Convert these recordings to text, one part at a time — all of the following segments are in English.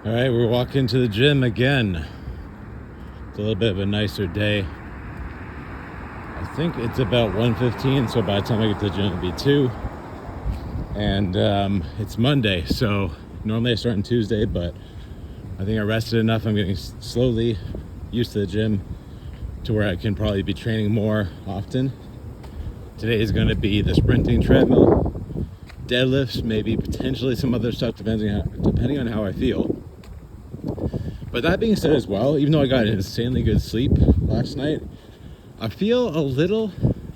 All right, we're walking to the gym again. It's a little bit of a nicer day. I think it's about 1:15, so by the time I get to the gym, it'll be 2. And it's Monday, so normally I start on Tuesday, but I think I rested enough. I'm getting slowly used to the gym to where I can probably be training more often. Today is going to be the sprinting treadmill, deadlifts, maybe potentially some other stuff depending on how I feel. But that being said as well, even though I got an insanely good sleep last night, I feel a little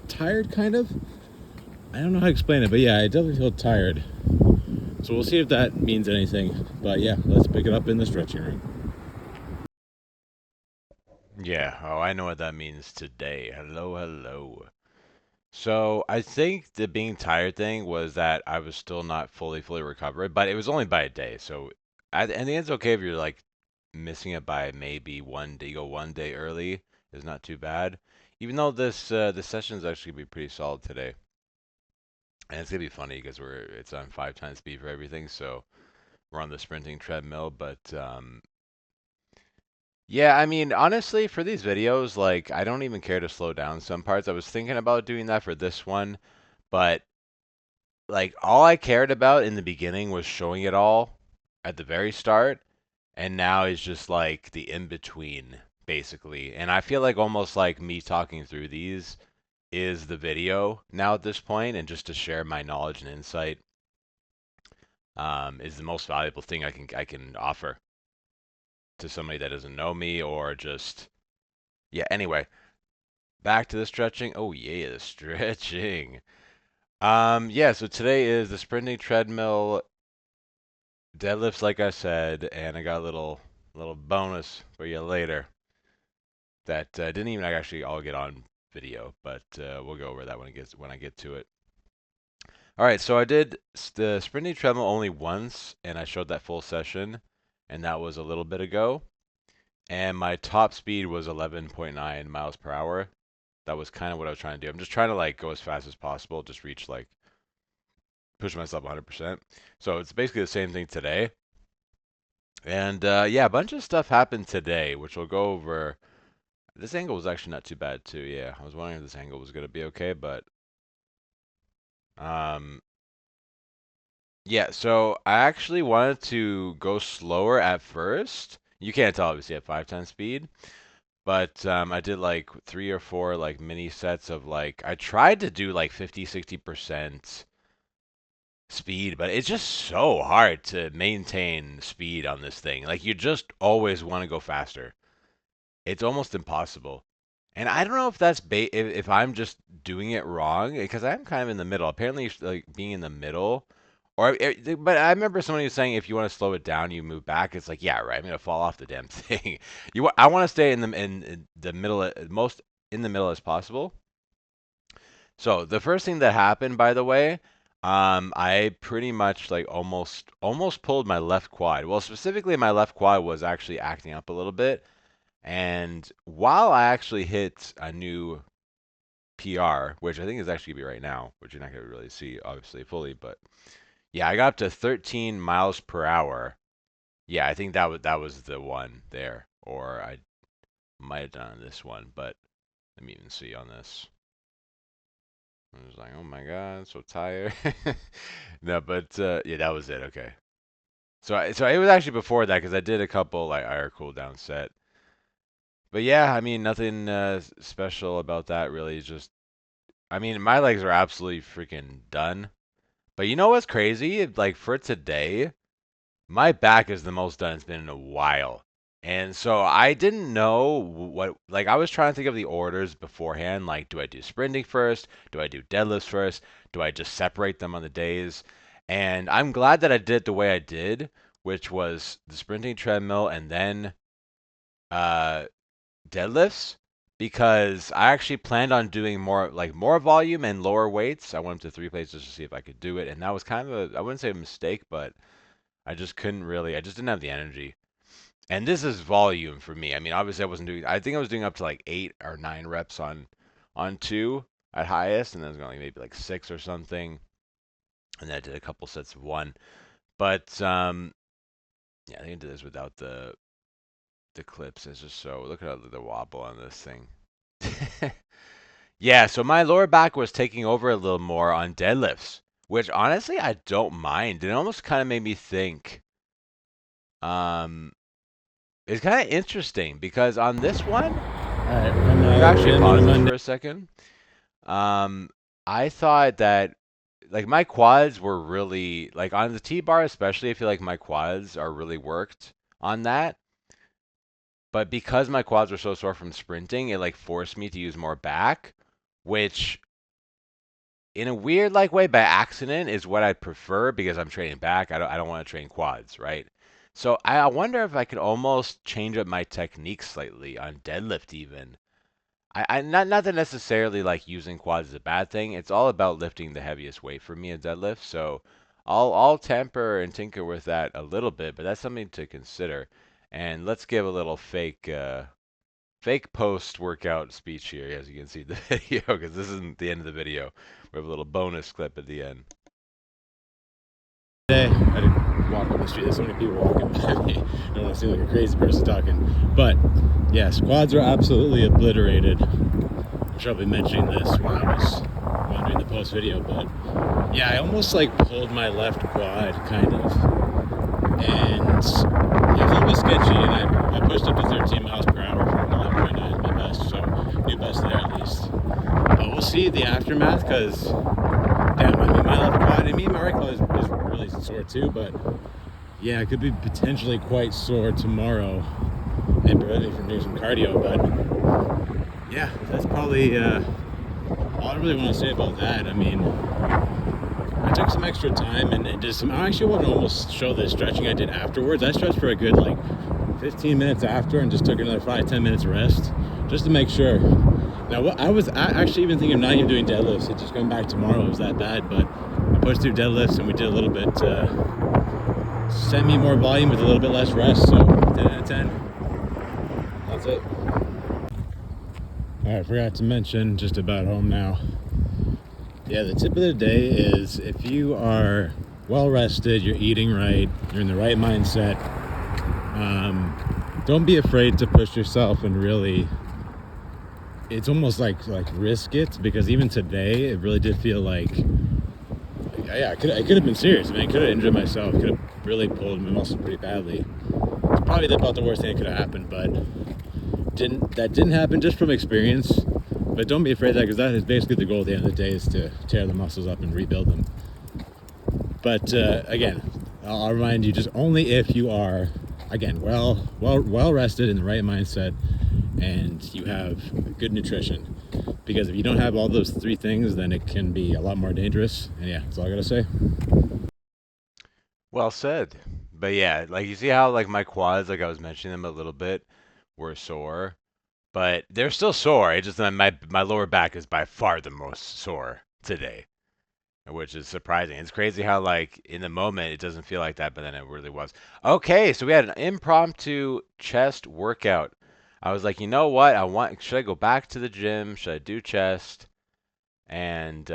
tired, kind of. I don't know how to explain it, but yeah, I definitely feel tired. So we'll see if that means anything. But yeah, let's pick it up in the stretching room. Yeah, oh, I know what that means today. Hello, hello. So I think the being tired thing was that I was still not fully recovered, but it was only by a day. So and it's okay if you're like missing it by maybe one day, go one day early is not too bad. Even though this session is actually gonna be pretty solid today, and it's gonna be funny because it's on 5 times speed for everything, so we're on the sprinting treadmill, but yeah, I mean, honestly, for these videos, like, I don't even care to slow down some parts. I was thinking about doing that for this one, but, like, all I cared about in the beginning was showing it all at the very start, and now it's just, like, the in-between, basically. And I feel like almost like me talking through these is the video now at this point, and just to share my knowledge and insight, is the most valuable thing I can offer to somebody that doesn't know me or just, yeah, anyway. Back to the stretching. Oh yeah, the stretching. Yeah, so today is the sprinting treadmill deadlifts, like I said, and I got a little bonus for you later that didn't even actually all get on video, but we'll go over that when I get to it. All right, so I did the sprinting treadmill only once, and I showed that full session, and that was a little bit ago. And my top speed was 11.9 miles per hour. That was kind of what I was trying to do. I'm just trying to like go as fast as possible, just reach like push myself 100%. So it's basically the same thing today. And yeah, a bunch of stuff happened today, which we'll go over. This angle was actually not too bad too. Yeah, I was wondering if this angle was gonna be okay, but um, yeah. So I actually wanted to go slower at first. You can't tell obviously at 5 times speed, but I did like 3 or 4 like mini sets of like I tried to do like 50, 60% speed, but it's just so hard to maintain speed on this thing. Like you just always want to go faster. It's almost impossible. And I don't know if if I'm just doing it wrong because I'm kind of in the middle. Apparently, like being in the middle, but I remember somebody was saying if you want to slow it down, you move back. It's like yeah, right. I'm gonna fall off the damn thing. I want to stay in the middle, most in the middle as possible. So the first thing that happened, by the way, I pretty much like almost pulled my left quad. Well, specifically, my left quad was actually acting up a little bit. And while I actually hit a new PR, which I think is actually gonna be right now, which you're not gonna really see obviously fully, but yeah, I got up to 13 miles per hour. Yeah, I think that was the one there, or I might have done this one, but let me even see on this. I was like, oh my god, I'm so tired. No, but yeah, that was it. Okay. So it was actually before that because I did a couple like air cool down set. But yeah, I mean nothing special about that really. Just I mean my legs are absolutely freaking done. But you know what's crazy? Like for today, my back is the most done it's been in a while. And so I didn't know what like I was trying to think of the orders beforehand. Like, do I do sprinting first? Do I do deadlifts first? Do I just separate them on the days? And I'm glad that I did it the way I did, which was the sprinting treadmill and then uh deadlifts because I actually planned on doing more volume and lower weights. I went up to 3 plates just to see if I could do it, and that was kind of I wouldn't say a mistake, but I just couldn't really. I just didn't have the energy. And this is volume for me. I mean, obviously I wasn't doing. I think I was doing up to like 8 or 9 reps on two at highest, and then I was going like maybe like 6 or something, and then I did a couple sets of one. But Yeah, I think I did this without the clips. It's just so look at the wobble on this thing. Yeah, so my lower back was taking over a little more on deadlifts, which honestly I don't mind. It almost kind of made me think. Um, it's kind of interesting because on this one, All right, we're coming you out of the actually gym on a pause this Monday. for a second. Um, I thought that like my quads were really like on the T-bar especially, I feel like my quads are really worked on that. But because my quads were so sore from sprinting, it like forced me to use more back, which in a weird like way by accident is what I'd prefer because I'm training back. I don't want to train quads, right? So I wonder if I could almost change up my technique slightly on deadlift even. I not that necessarily like using quads is a bad thing. It's all about lifting the heaviest weight for me in deadlift. So I'll temper and tinker with that a little bit, but that's something to consider. And let's give a little fake post workout speech here, as you can see in the video, because this isn't the end of the video. We have a little bonus clip at the end. I didn't walk up the street. There's so many people walking by me. I don't want to seem like a crazy person talking. But yeah, squads are absolutely obliterated. I'm sure I'll be mentioning this when I'm doing the post video. But yeah, I almost like pulled my left quad kind of. And it was a little bit sketchy. And I pushed up to 13 miles per hour from 11.9 my best. So new best there at least. But we'll see the aftermath because damn, I mean, my left quad, my right quad is really sore too, but yeah, it could be potentially quite sore tomorrow and prevent me from doing some cardio. But yeah, that's probably all I really want to say about that. I mean, I took some extra time and did some. I actually want to almost show the stretching I did afterwards. I stretched for a good like 15 minutes after and just took another 5-10 minutes rest just to make sure. Now, what I was actually even thinking of not even doing deadlifts. It's just going back tomorrow. It was that bad, but I pushed through deadlifts and we did a little bit semi more volume with a little bit less rest. So 10 out of 10. That's it. All right, I forgot to mention just about home now. Yeah, the tip of the day is if you are well rested, you're eating right, you're in the right mindset. Don't be afraid to push yourself and really. It's almost like risk it because even today it really did feel like yeah, I could have been serious. I mean, I could have injured myself. Could have really pulled my muscle pretty badly. It's probably about the worst thing that could have happened, but didn't happen just from experience. But don't be afraid of that because that is basically the goal at the end of the day is to tear the muscles up and rebuild them. But again, I'll remind you just only if you are again well rested in the right mindset and you have good nutrition. Because if you don't have all those three things, then it can be a lot more dangerous. And yeah, that's all I gotta say. Well said. But yeah, like you see how like my quads, like I was mentioning them a little bit, were sore, but they're still sore. It's just that my lower back is by far the most sore today, which is surprising. It's crazy how like in the moment it doesn't feel like that, but then it really was. Okay, so we had an impromptu chest workout. I was like, you know what? Should I go back to the gym? Should I do chest? And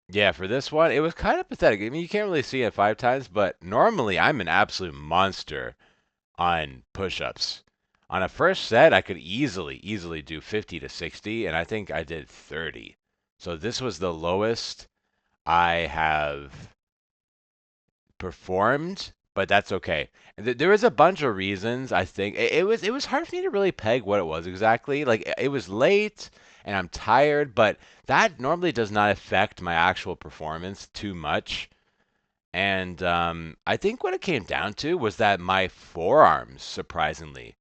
yeah, for this one, it was kind of pathetic. I mean, you can't really see it 5 times, but normally I'm an absolute monster on push-ups. On a first set, I could easily do 50 to 60, and I think I did 30. So this was the lowest I have performed, but that's okay. And there was a bunch of reasons. I think it was hard for me to really peg what it was exactly. Like it was late and I'm tired, but that normally does not affect my actual performance too much. And I think what it came down to was that my forearms, surprisingly,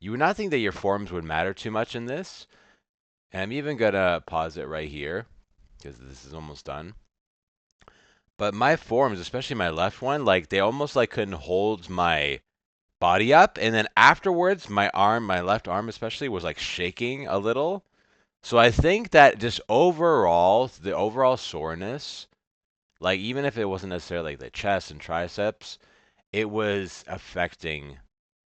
you would not think that your forearms would matter too much in this. And I'm even gonna pause it right here because this is almost done. But my forearms, especially my left one, like they almost like couldn't hold my body up. And then afterwards, my left arm especially was like shaking a little. So I think that just overall, the overall soreness, like even if it wasn't necessarily like the chest and triceps, it was affecting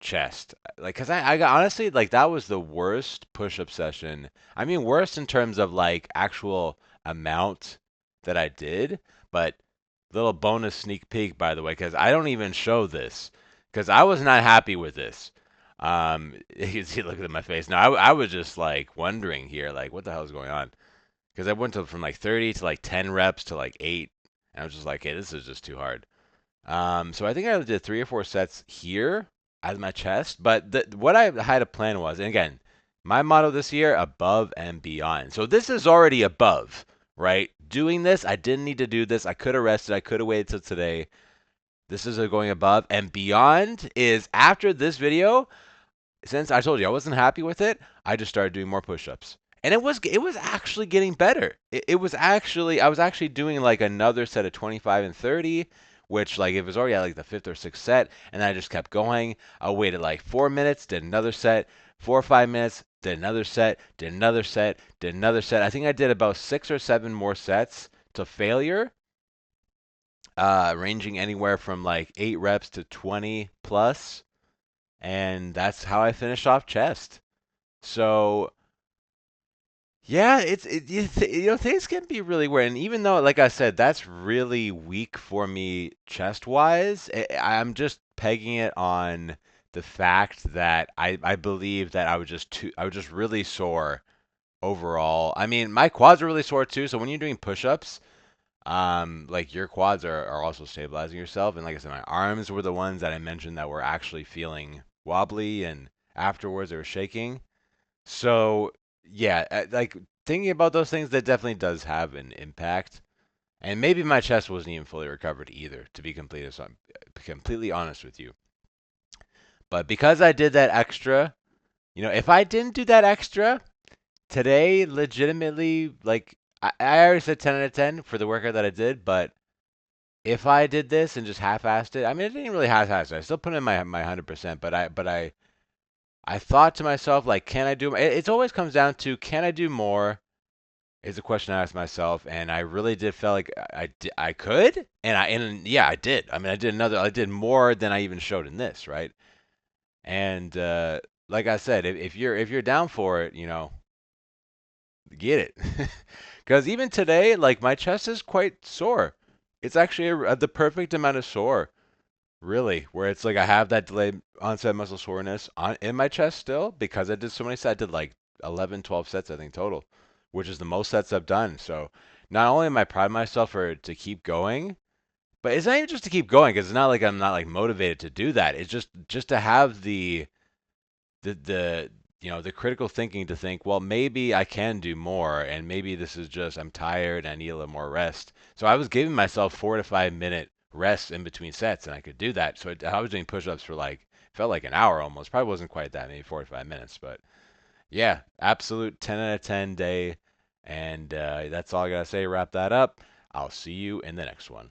chest. Like, cause I got honestly like that was the worst push-up session. I mean, worst in terms of like actual amount that I did, but Little bonus sneak peek, by the way, because I don't even show this because I was not happy with this. You can see, looking at my face. Now, I was just like wondering here, like, what the hell is going on? Because I went from like 30 to like 10 reps to like 8. And I was just like, hey, this is just too hard. So I think I did 3 or 4 sets here as my chest. But what I had a plan was, and again, my motto this year, above and beyond. So this is already above, right? Doing this, I didn't need to do this. I could have rested. I could have waited till today. This is a going above and beyond is after this video, since I told you I wasn't happy with it, I just started doing more push-ups. And it was actually getting better. It was actually I was actually doing like another set of 25 and 30, which like it was already at like the fifth or sixth set, and I just kept going. I waited like 4 minutes, did another set, 4 or 5 minutes, did another set, did another set, did another set. I think I did about 6 or 7 more sets to failure, ranging anywhere from like 8 reps to 20 plus, and that's how I finished off chest. So yeah, things can be really weird, and even though, like I said, that's really weak for me chest wise, I'm just pegging it on the fact that I believe that I was just really sore overall. I mean, my quads are really sore too. So when you're doing push-ups, like your quads are also stabilizing yourself, and like I said, my arms were the ones that I mentioned that were actually feeling wobbly, and afterwards they were shaking. So yeah, like thinking about those things, that definitely does have an impact. And maybe my chest wasn't even fully recovered either, to be completely honest with you. But because I did that extra, if I didn't do that extra today, legitimately, like I already said 10 out of 10 for the workout that I did, but if I did this and just half-assed it, I mean, I didn't really half-ass it. I still put in my 100%, but I thought to myself, like, can I do? It always comes down to, can I do more? Is a question I asked myself, and I really did feel like I could, and yeah, I did. I mean, I did more than I even showed in this, right? And like I said, if you're down for it, get it. Because even today, like my chest is quite sore. It's actually the perfect amount of sore, really, where it's like I have that delayed onset muscle soreness in my chest still because I did so many sets. I did like 11, 12 sets, I think, total, which is the most sets I've done. So not only am I proud of myself for to keep going, but it's not even just to keep going because it's not like I'm not like motivated to do that. It's just to have the critical thinking to think, well, maybe I can do more, and maybe this is just I'm tired and I need a little more rest. So I was giving myself 4 to 5 minute rests in between sets, and I could do that. So I was doing push-ups for like felt like an hour almost. Probably wasn't quite that, maybe 4 to 5 minutes, but yeah, absolute 10 out of 10 day. And that's all I gotta say. Wrap that up. I'll see you in the next one.